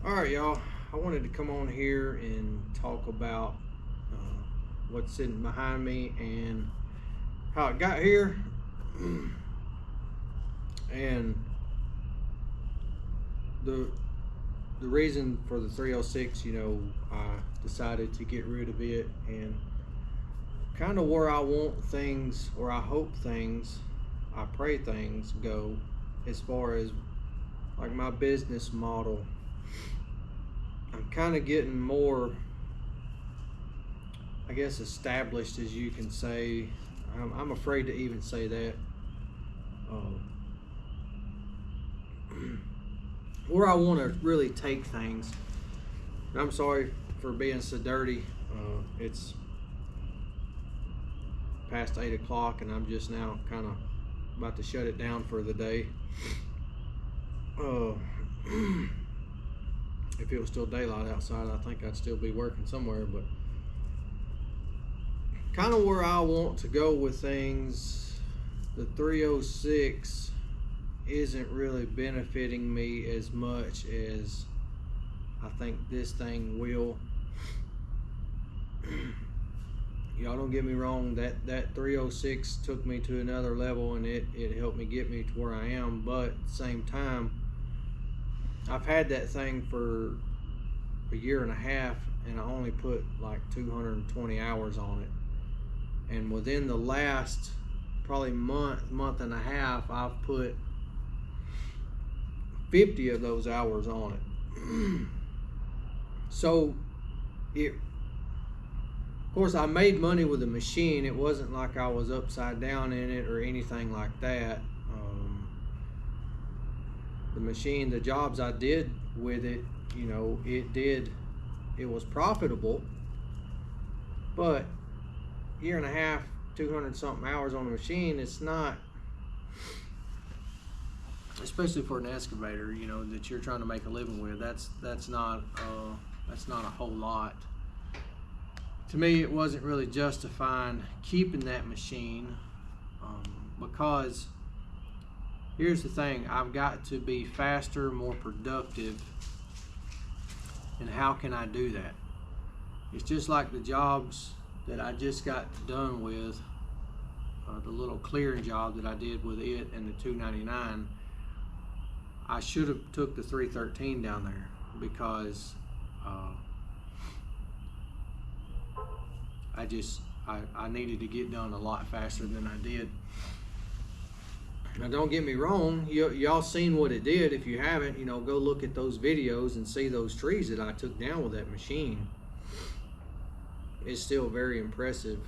Alright, y'all, I wanted to come on here and talk about what's sitting behind me and how it got here. And the reason for the 306, I decided to get rid of it, and kind of where I want things, or I hope things, I pray things go as far as like my business model. I'm kind of getting more, I guess, established, as you can say. I'm afraid to even say that. Where I want to really take things. And I'm sorry for being so dirty. It's past 8 o'clock and I'm just now kind of about to shut it down for the day. If it was still daylight outside, I think I'd still be working somewhere, but kind of where I want to go with things, the 306 isn't really benefiting me as much as I think this thing will. Y'all don't get me wrong, that 306 took me to another level, and it helped me get me to where I am, but at the same time, I've had that thing for a year and a half, and I only put like 220 hours on it. And within the last probably month and a half, I've put 50 of those hours on it. So, of course, I made money with the machine. It wasn't like I was upside down in it or anything like that. The machine, the jobs I did with it, it was profitable, but year and a half, 200 something hours on the machine, it's not, especially for an excavator, that you're trying to make a living with, that's not a whole lot. To me, it wasn't really justifying keeping that machine, because here's the thing, I've got to be faster, more productive, and how can I do that? It's just like the jobs that I just got done with, the little clearing job that I did with it and the 299. I should have took the 313 down there, because I needed to get done a lot faster than I did. Now, don't get me wrong, y'all seen what it did. If you haven't, go look at those videos and see those trees that I took down with that machine. It's still very impressive,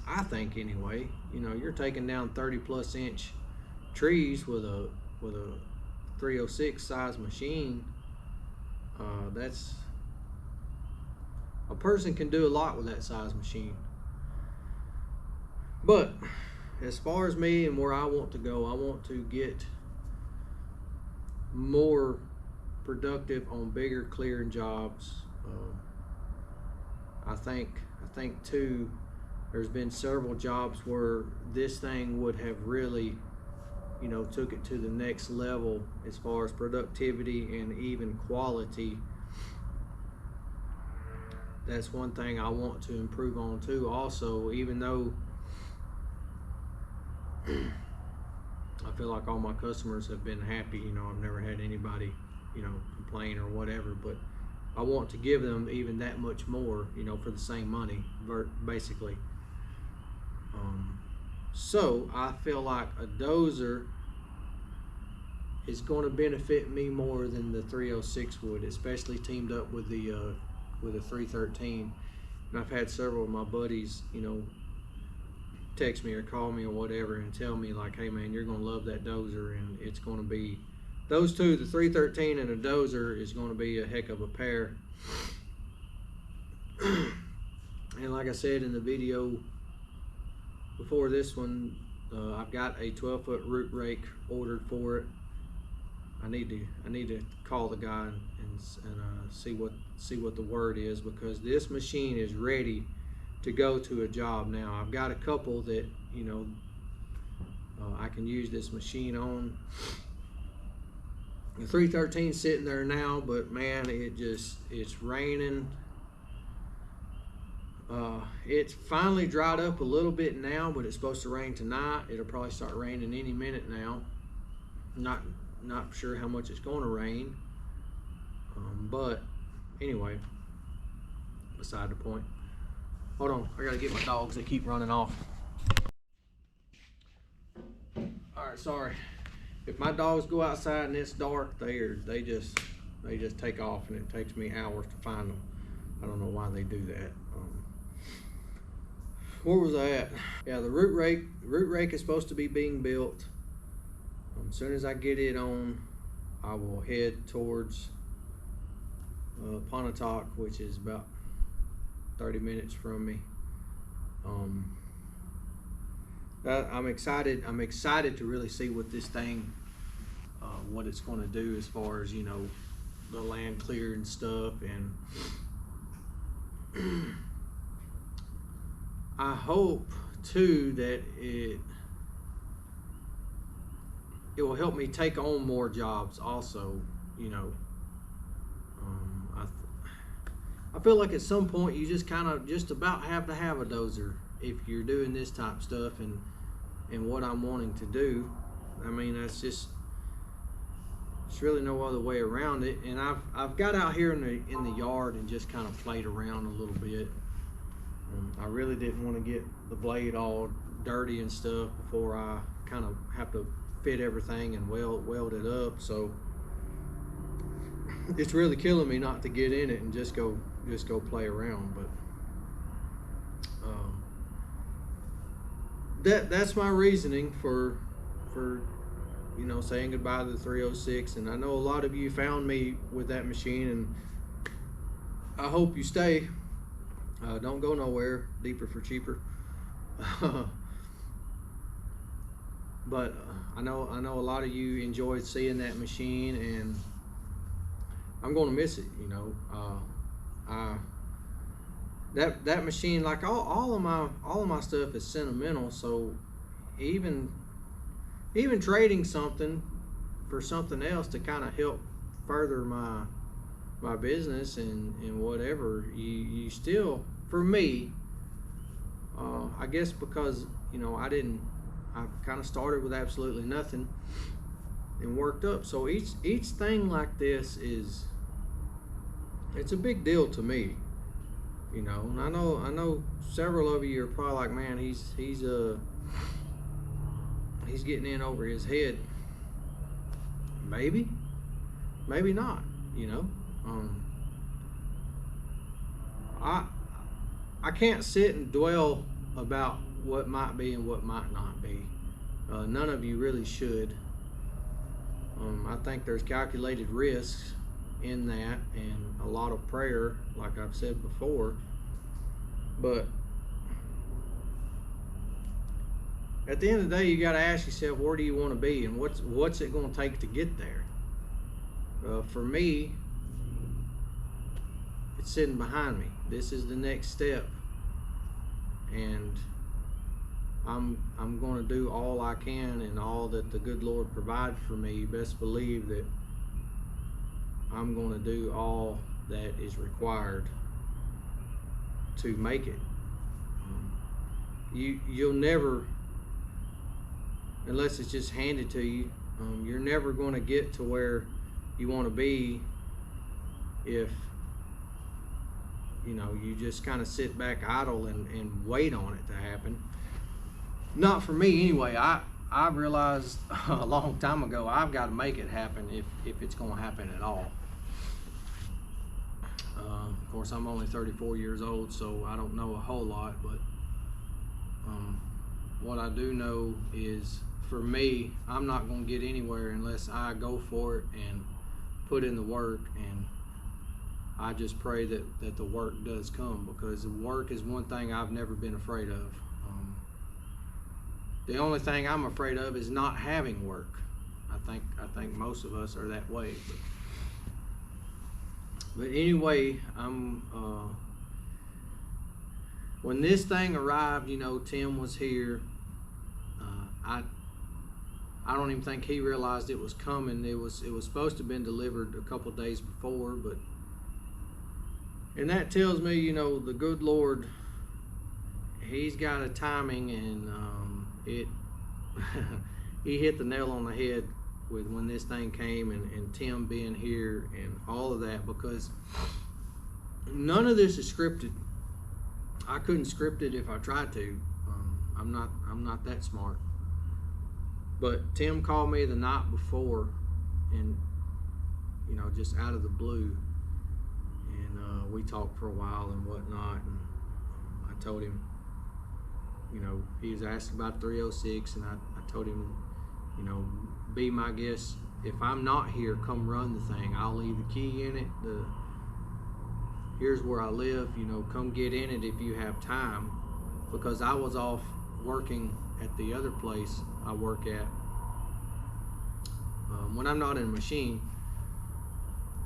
I think, anyway. You're taking down 30+ inch trees with a 306 size machine. That's, a person can do a lot with that size machine. But as far as me and where I want to go, I want to get more productive on bigger clearing jobs. I think too, there's been several jobs where this thing would have really, took it to the next level as far as productivity and even quality. That's one thing I want to improve on too. Also, even though I feel like all my customers have been happy, I've never had anybody, complain or whatever, but I want to give them even that much more, for the same money, basically. So I feel like a dozer is going to benefit me more than the 306 would, especially teamed up with the 313. And I've had several of my buddies, text me or call me or whatever and tell me like, hey man, you're going to love that dozer, and it's going to be, those two, the 313 and a dozer, is going to be a heck of a pair. And like I said in the video before this one, I've got a 12-foot root rake ordered for it. I need to call the guy and see what the word is, because this machine is ready to go to a job now. I've got a couple that I can use this machine on. The 313 sitting there now, but man, it's raining. It's finally dried up a little bit now, but it's supposed to rain tonight. It'll probably start raining any minute now. Not sure how much it's going to rain. But anyway, beside the point. Hold on, I gotta get my dogs. They keep running off. All right, sorry. If my dogs go outside and it's dark, they just take off, and it takes me hours to find them. I don't know why they do that. Where was I at? Yeah, the root rake is supposed to be being built. As soon as I get it on, I will head towards Pontotoc, which is about 30 minutes from me. I'm excited to really see what this thing, what it's going to do as far as, you know, the land clear and stuff. And I hope too that it will help me take on more jobs also, you know. I feel like at some point you just kind of just about have to have a dozer if you're doing this type of stuff and what I'm wanting to do. I mean, it's really no other way around it. And I've got out here in the yard and just kind of played around a little bit. I really didn't want to get the blade all dirty and stuff before I kind of have to fit everything and weld it up. So it's really killing me not to get in it and just go play around. But that's my reasoning for you know, saying goodbye to the 306. And I know a lot of you found me with that machine, and I hope you stay. Don't go nowhere. Deeper for cheaper. But I know a lot of you enjoyed seeing that machine, and I'm going to miss it. You know, that machine, like all of my stuff is sentimental. So even trading something for something else to kind of help further my business and whatever, you still, for me, I guess because, you know, I kind of started with absolutely nothing and worked up. So each thing like this it's a big deal to me, you know. And I know several of you are probably like, man, he's getting in over his head. Maybe not, you know. I can't sit and dwell about what might be and what might not be. None of you really should. I think there's calculated risks in that and a lot of prayer, like I've said before. But at the end of the day, you got to ask yourself, where do you want to be, and what's it going to take to get there? For me, it's sitting behind me. This is the next step, and I'm going to do all I can and all that the good Lord provides for me. Best believe that I'm going to do all that is required to make it. You'll never, unless it's just handed to you, you're never going to get to where you want to be if, you know, you just kind of sit back idle and wait on it to happen. Not for me anyway. I realized a long time ago I've got to make it happen if it's going to happen at all. Of course, I'm only 34 years old, so I don't know a whole lot, but what I do know is, for me, I'm not going to get anywhere unless I go for it and put in the work, and I just pray that the work does come, because the work is one thing I've never been afraid of. The only thing I'm afraid of is not having work. I think most of us are that way. But anyway, when this thing arrived, you know, Tim was here. I don't even think he realized it was coming. It was supposed to have been delivered a couple of days before, but, and that tells me, you know, the good Lord, He's got a timing, and He hit the nail on the head with when this thing came, and Tim being here and all of that, because none of this is scripted. I couldn't script it if I tried to. I'm not that smart. But Tim called me the night before, and you know, just out of the blue, and we talked for a while and whatnot, and I told him, you know, he was asking about 306, and I told him, you know, be my guest. If I'm not here, come run the thing. I'll leave the key in it. Here's where I live. You know, come get in it if you have time, because I was off working at the other place I work at when I'm not in a machine.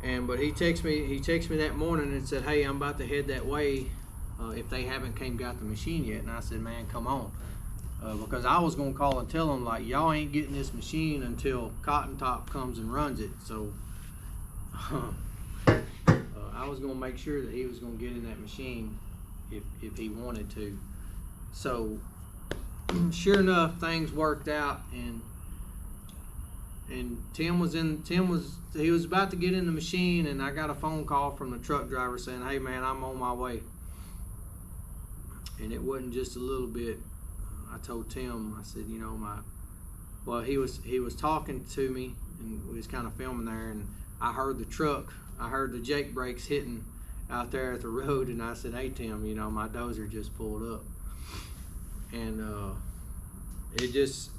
But he texted me that morning and said, hey, I'm about to head that way if they haven't got the machine yet. And I said, man, come on. Because I was going to call and tell them, like, y'all ain't getting this machine until Cotton Top comes and runs it. So I was going to make sure that he was going to get in that machine if he wanted to. So sure enough, things worked out, and Tim was about to get in the machine, and I got a phone call from the truck driver saying, hey man, I'm on my way. And it wasn't just a little bit. I told Tim, I said, you know, he was talking to me, and we was kind of filming there, and I heard the truck, I heard the Jake brakes hitting out there at the road, and I said, hey Tim, you know, my dozer just pulled up. And it just,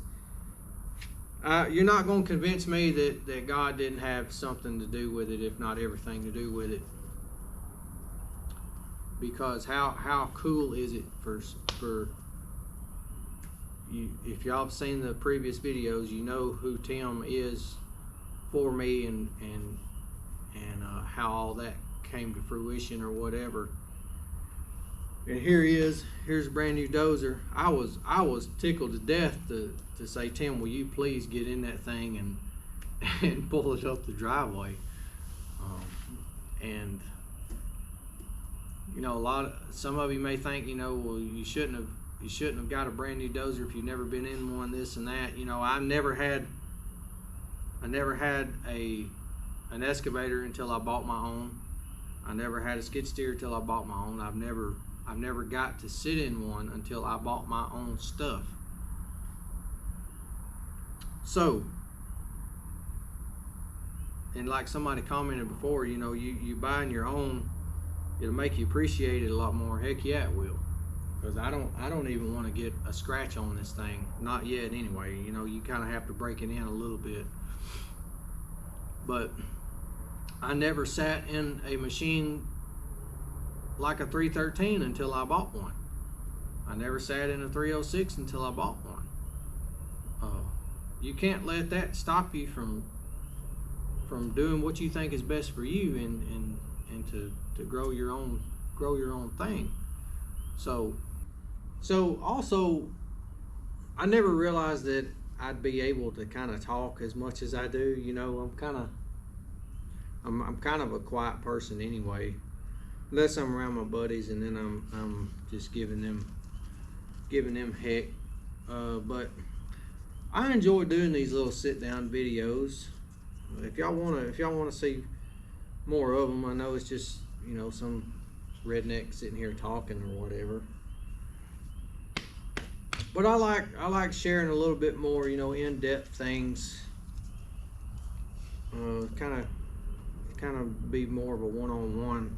you're not going to convince me that God didn't have something to do with it, if not everything to do with it. Because how cool is it for you? If y'all have seen the previous videos, you know who Tim is for me, and how all that came to fruition or whatever. And here he is. Here's a brand new dozer. I was tickled to death to say, Tim, will you please get in that thing and pull it up the driveway? And you know, some of you may think, you know, well, you shouldn't have got a brand new dozer if you've never been in one, this and that. You know, I never had an excavator until I bought my own. I never had a skid steer until I bought my own. I've never got to sit in one until I bought my own stuff. So, and like somebody commented before, you know, you buying your own, it'll make you appreciate it a lot more. Heck yeah, it will. Because I don't even want to get a scratch on this thing. Not yet anyway. You know, you kind of have to break it in a little bit. But I never sat in a machine like a 313 until I bought one. I never sat in a 306 until I bought one. You can't let that stop you from doing what you think is best for you, and to grow your own thing. So also, I never realized that I'd be able to kind of talk as much as I do. You know, I'm kind of a quiet person anyway, unless I'm around my buddies, and then I'm just giving them heck. But I enjoy doing these little sit down videos. If y'all wanna see more of them, I know it's just, you know, some redneck sitting here talking or whatever. But I like sharing a little bit more, you know, in-depth things. Kind of be more of a one-on-one,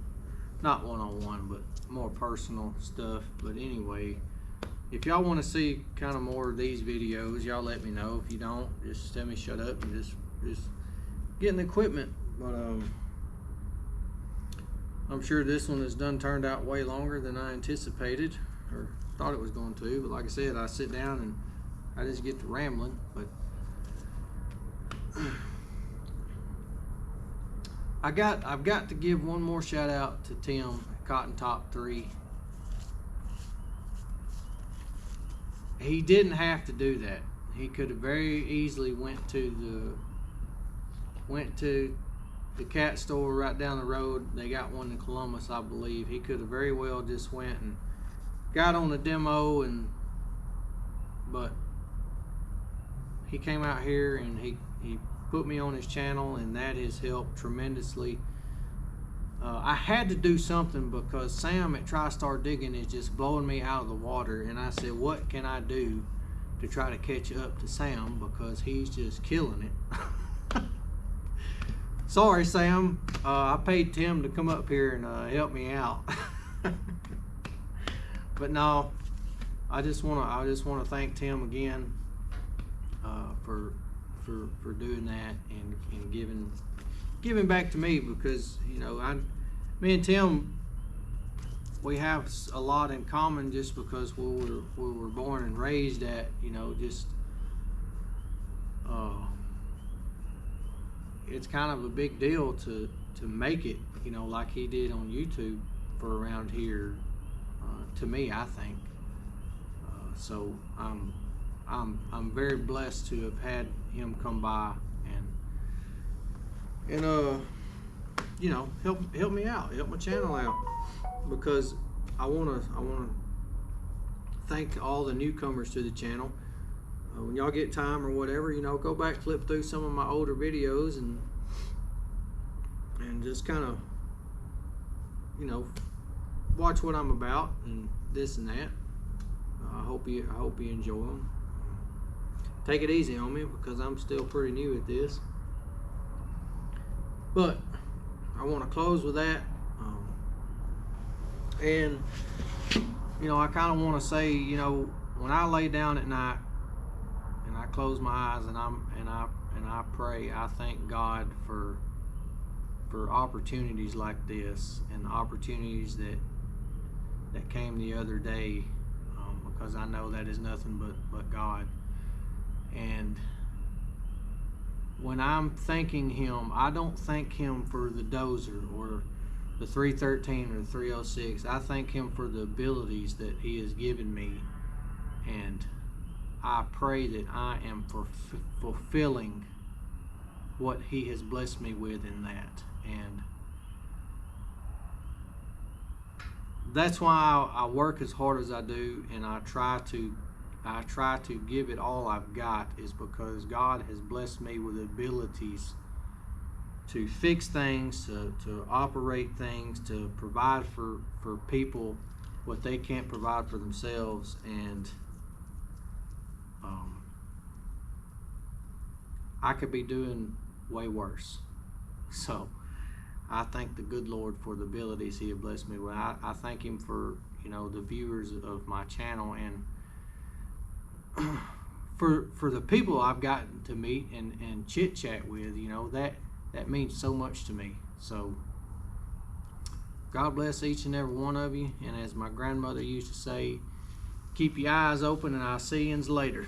not one-on-one, but more personal stuff. But anyway, if y'all want to see kind of more of these videos, y'all let me know. If you don't, just tell me shut up and just getting the equipment. But I'm sure this one has turned out way longer than I anticipated or thought it was going to. But like I said, I sit down and I just get to rambling. But I've got to give one more shout out to Tim, Cotton Top 3. He didn't have to do that. he could have very easily went to the cat store right down the road. They got one in Columbus, I believe. He could have very well just went and got on the demo, but he came out here and he put me on his channel, and that has helped tremendously. I had to do something because Sam at TriStar Digging is just blowing me out of the water, and I said, what can I do to try to catch up to Sam, because he's just killing it. Sorry, Sam. I paid Tim to come up here and help me out. But no, I just want to thank Tim again for doing that and giving back to me, because me and Tim, we have a lot in common, just because we were born and raised at, it's kind of a big deal to make it, like he did on YouTube for around here, to me, I think. So I'm very blessed to have had him come by and help me out, help my channel out, because I wanna thank all the newcomers to the channel. When y'all get time or whatever, go back, flip through some of my older videos and just kind of watch what I'm about and this and that. I hope you enjoy them. Take it easy on me, because I'm still pretty new at this. But I want to close with that. And I kind of want to say, when I lay down at night and I close my eyes and I pray, I thank God for opportunities like this, and opportunities that came the other day, because I know that is nothing but God. And when I'm thanking him, I don't thank him for the dozer or the 313 or the 306. I thank him for the abilities that he has given me, and I pray that I am fulfilling what he has blessed me with in that. And that's why I work as hard as I do, and I try to give it all I've got, is because God has blessed me with abilities to fix things, to operate things, to provide for people what they can't provide for themselves. And I could be doing way worse. So I thank the good Lord for the abilities he has blessed me with. I thank him for the viewers of my channel, and for the people I've gotten to meet and chit chat with. That means so much to me. So God bless each and every one of you, and as my grandmother used to say, keep your eyes open, and I'll see yous later.